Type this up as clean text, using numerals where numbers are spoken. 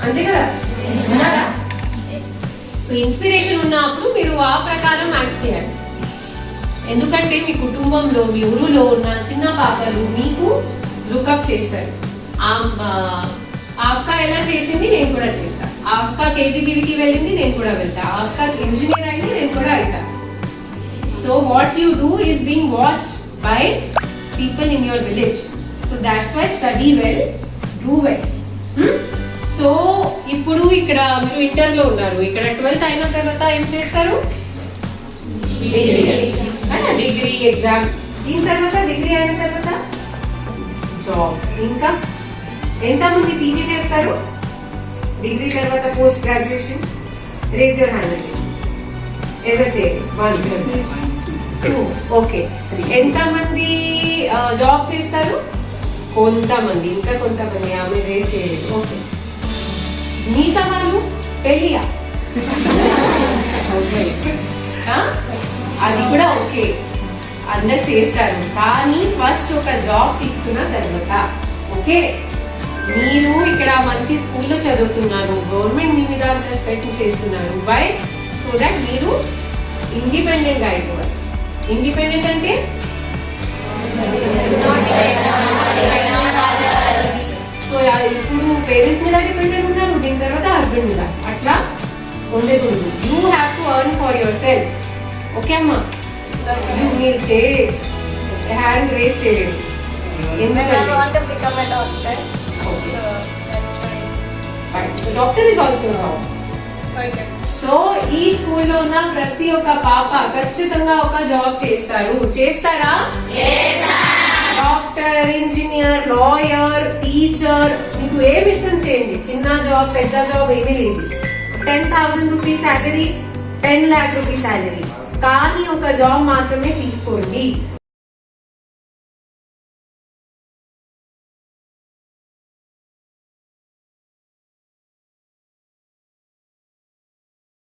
అంతే కదా? So inspiration ఉన్నప్పుడు మీరు ఆ ప్రకారం యాక్ట్ చేయాలి. ఎందుకంటే మీ కుటుంబంలో మీ ఊరులో ఉన్న చిన్న పాపలు మీకు లుకప్ చేస్తారు. ఆ అక్క ఎలా చేసింది నేను కూడా చేస్తా, ఆ అక్క కేజీబీవీకి వెళ్ళింది నేను కూడా వెళ్తా, ఆ అక్క ఇంజనీర్ అయింది నేను కూడా అవుతా. So what you do is being watched by people in your village. So that's why study well, do well. So ఇప్పుడు ఇక్కడ మీరు ఇంటర్ లో ఉన్నారు, ఇక్కడ 12th అయిన తర్వాత ఏం చేస్తారు? Degree exam. దీని తర్వాత డిగ్రీ అయిన తర్వాత జాబ్. ఇంకా ఎంతమంది పీజీ చేస్తారు డిగ్రీ తర్వాత post graduation? Raise your hand అండి. ఎవరు చేయాలి? 1 2 ఓకే. ఎంతమంది జాబ్ చేస్తారు? కొంతమంది. ఇంకా కొంతమంది ఆమె రేజ్ చేయలేదు. ఓకే. మిగతా వాళ్ళు పెళ్ళియా? అది కూడా ఓకే, అందరు చేస్తారు. కానీ ఫస్ట్ ఒక జాబ్ తీసుకున్న తర్వాత ఓకే. మీరు ఇక్కడ మంచి స్కూల్లో చదువుతున్నారు, గవర్నమెంట్ మీ మీద రెస్పెక్ట్ చేస్తున్నారు. వై? సో దట్ మీరు ఇండిపెండెంట్ గా అయిపోవాలి. ఇండిపెండెంట్ అంటే సో ఇప్పుడు పేరెంట్స్ మీద డిపెండెంట్ ఉన్నారు, దీని తర్వాత హస్బెండ్ మీద. అట్లా ఉండకూడదు. You have to earn for your self. Okay అమ్మా? మీరు హ్యాండ్ రేస్ చేయలేదు doctor is also job. So ఈ స్కూల్లో ఉన్న ప్రతి ఒక్క పాప ఖచ్చితంగా ఒక జాబ్ చేస్తారు. చేస్తారా? డాక్టర్, ఇంజనీర్, లాయర్, టీచర్, మీకు ఏమి ఇష్టం చేయండి. చిన్న జాబ్ పెద్ద జాబ్ ఏమీ లేదు. 10,000 rupees salary, 10 lakh rupees salary, కానీ ఒక జాబ్ మాత్రమే తీసుకోండి.